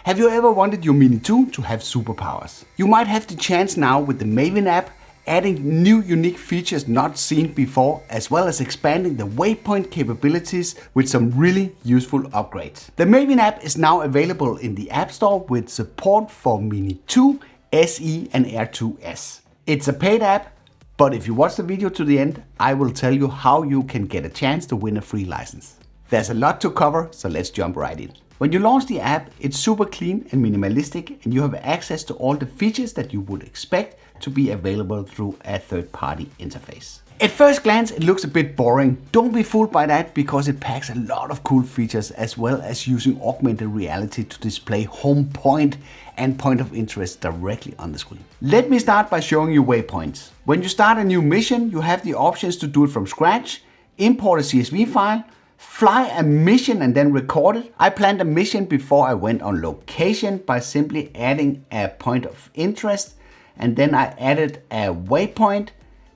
Have you ever wanted your Mini 2 to have superpowers? You might have the chance now with the Maven app, adding new unique features not seen before, as well as expanding the waypoint capabilities with some really useful upgrades. The Maven app is now available in the App Store with support for Mini 2, SE and Air 2S. It's a paid app, but if you watch the video to the end, I will tell you how you can get a chance to win a free license. There's a lot to cover, so let's jump right in. When you launch the app, it's super clean and minimalistic, and you have access to all the features that you would expect to be available through a third-party interface. At first glance, it looks a bit boring. Don't be fooled by that, because it packs a lot of cool features, as well as using augmented reality to display home point and point of interest directly on the screen. Let me start by showing you waypoints. When you start a new mission, you have the options to do it from scratch, import a CSV file, fly a mission and then record it. I planned a mission before I went on location by simply adding a point of interest, and then I added a waypoint,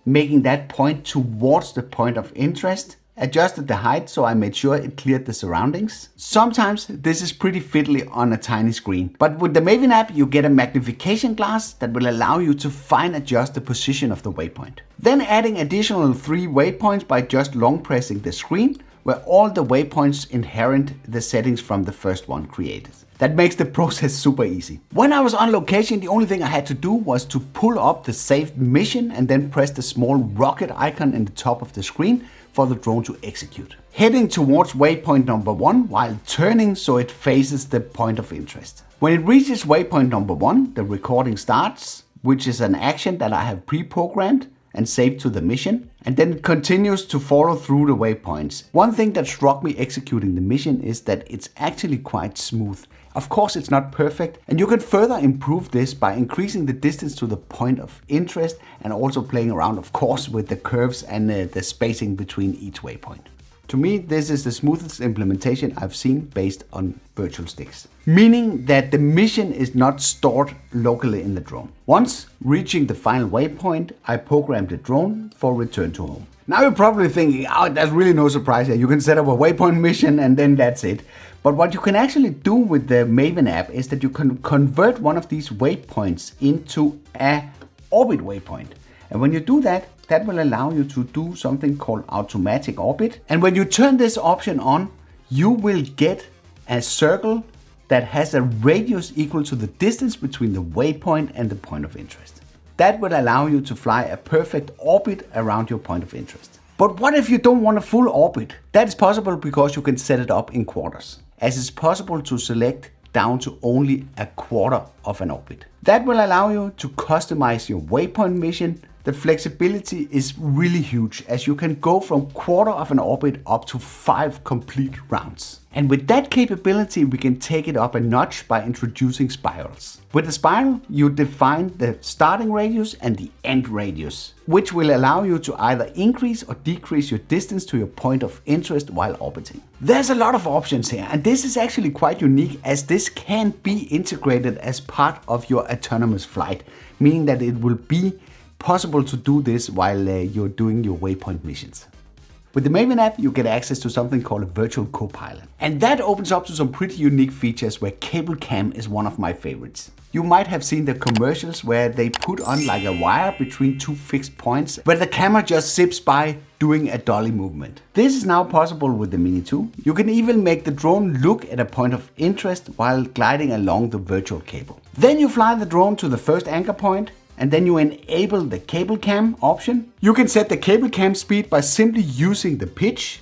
making that point towards the point of interest, adjusted the height so I made sure it cleared the surroundings. Sometimes this is pretty fiddly on a tiny screen, but with the Maven app you get a magnification glass that will allow you to fine adjust the position of the waypoint. Then adding additional 3 waypoints by just long pressing the screen, where all the waypoints inherit the settings from the first one created. That makes the process super easy. When I was on location, the only thing I had to do was to pull up the saved mission and then press the small rocket icon in the top of the screen for the drone to execute. Heading towards waypoint number 1 while turning so it faces the point of interest. When it reaches waypoint number 1, the recording starts, which is an action that I have pre-programmed and saved to the mission, and then it continues to follow through the waypoints. One thing that struck me executing the mission is that it's actually quite smooth. Of course it's not perfect, and you can further improve this by increasing the distance to the point of interest and also playing around, of course, with the curves and the spacing between each waypoint. To me, this is the smoothest implementation I've seen based on virtual sticks. Meaning that the mission is not stored locally in the drone. Once reaching the final waypoint, I programmed the drone for return to home. Now you're probably thinking, oh, there's really no surprise here. You can set up a waypoint mission and then that's it. But what you can actually do with the Maven app is that you can convert one of these waypoints into an orbit waypoint. And when you do that, that will allow you to do something called automatic orbit. And when you turn this option on, you will get a circle that has a radius equal to the distance between the waypoint and the point of interest. That will allow you to fly a perfect orbit around your point of interest. But what if you don't want a full orbit? That is possible because you can set it up in quarters, as it's possible to select down to only a quarter of an orbit. That will allow you to customize your waypoint mission. The flexibility is really huge, as you can go from quarter of an orbit up to 5 complete rounds. And with that capability, we can take it up a notch by introducing spirals. With the spiral, you define the starting radius and the end radius, which will allow you to either increase or decrease your distance to your point of interest while orbiting. There's a lot of options here, and this is actually quite unique, as this can be integrated as part of your autonomous flight, meaning that it will be possible to do this while you're doing your waypoint missions. With the Maven app, you get access to something called a virtual copilot. And that opens up to some pretty unique features, where cable cam is one of my favorites. You might have seen the commercials where they put on like a wire between 2 fixed points, where the camera just zips by doing a dolly movement. This is now possible with the Mini 2. You can even make the drone look at a point of interest while gliding along the virtual cable. Then you fly the drone to the first anchor point, and then you enable the cable cam option. You can set the cable cam speed by simply using the pitch.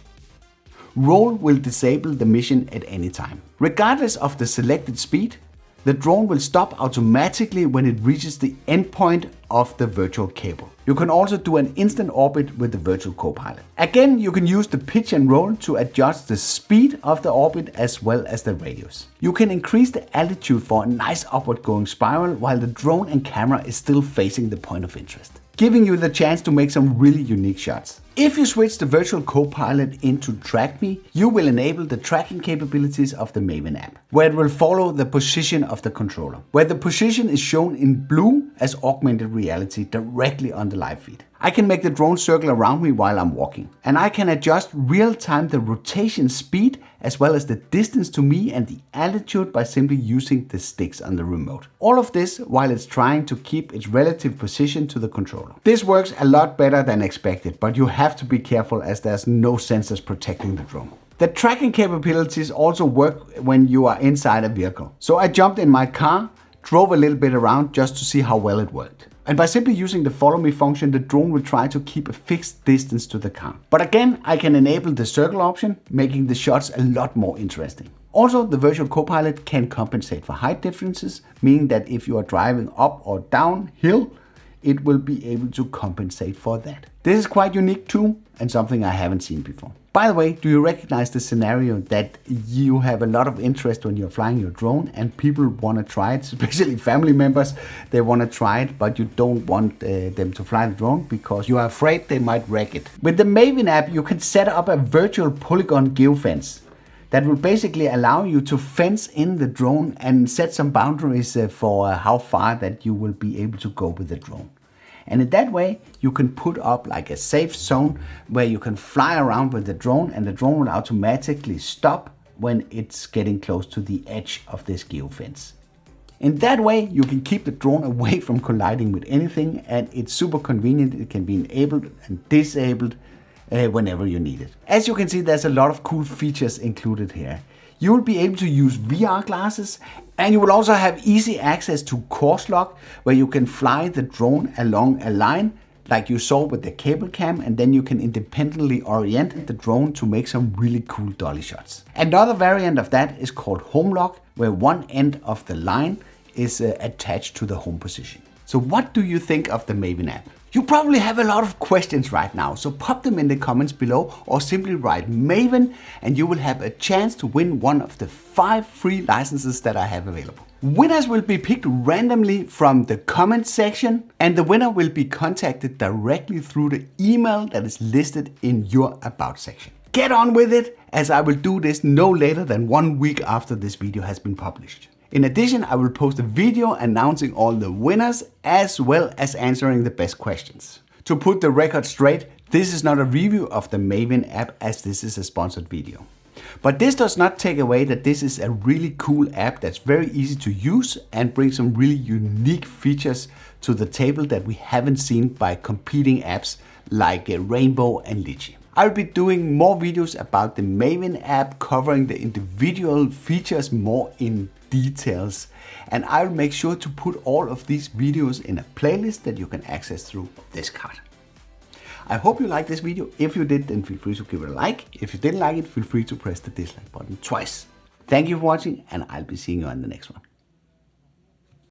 Roll will disable the mission at any time. Regardless of the selected speed, the drone will stop automatically when it reaches the endpoint of the virtual cable. You can also do an instant orbit with the virtual copilot. Again, you can use the pitch and roll to adjust the speed of the orbit as well as the radius. You can increase the altitude for a nice upward going spiral while the drone and camera is still facing the point of interest, giving you the chance to make some really unique shots. If you switch the virtual copilot into Track Me, you will enable the tracking capabilities of the Maven app, where it will follow the position of the controller, where the position is shown in blue as augmented reality directly on the live feed. I can make the drone circle around me while I'm walking. And I can adjust real time the rotation speed as well as the distance to me and the altitude by simply using the sticks on the remote. All of this while it's trying to keep its relative position to the controller. This works a lot better than expected, but you have to be careful as there's no sensors protecting the drone. The tracking capabilities also work when you are inside a vehicle. So I jumped in my car, drove a little bit around just to see how well it worked. And by simply using the follow me function, the drone will try to keep a fixed distance to the car. But again, I can enable the circle option, making the shots a lot more interesting. Also, the virtual copilot can compensate for height differences, meaning that if you are driving up or down hill, it will be able to compensate for that. This is quite unique too, and something I haven't seen before. By the way, do you recognize the scenario that you have a lot of interest when you're flying your drone and people want to try it, especially family members, they want to try it, but you don't want them to fly the drone because you are afraid they might wreck it. With the Maven app, you can set up a virtual polygon geofence that will basically allow you to fence in the drone and set some boundaries for how far that you will be able to go with the drone. And in that way, you can put up like a safe zone where you can fly around with the drone and the drone will automatically stop when it's getting close to the edge of this geofence. In that way, you can keep the drone away from colliding with anything, and it's super convenient. It can be enabled and disabled whenever you need it. As you can see, there's a lot of cool features included here. You will be able to use VR glasses, and you will also have easy access to course lock, where you can fly the drone along a line like you saw with the cable cam, and then you can independently orient the drone to make some really cool dolly shots. Another variant of that is called home lock, where one end of the line is attached to the home position. So what do you think of the Maven app? You probably have a lot of questions right now, so pop them in the comments below or simply write Maven and you will have a chance to win one of the 5 free licenses that I have available. Winners will be picked randomly from the comment section, and the winner will be contacted directly through the email that is listed in your About section. Get on with it, as I will do this no later than 1 week after this video has been published. In addition, I will post a video announcing all the winners as well as answering the best questions. To put the record straight, this is not a review of the Maven app, as this is a sponsored video. But this does not take away that this is a really cool app that's very easy to use and brings some really unique features to the table that we haven't seen by competing apps like Rainbow and Litchi. I'll be doing more videos about the Maven app, covering the individual features more in details, and I'll make sure to put all of these videos in a playlist that you can access through this card. I hope you liked this video. If you did, then feel free to give it a like. If you didn't like it, feel free to press the dislike button twice. Thank you for watching, and I'll be seeing you on the next one.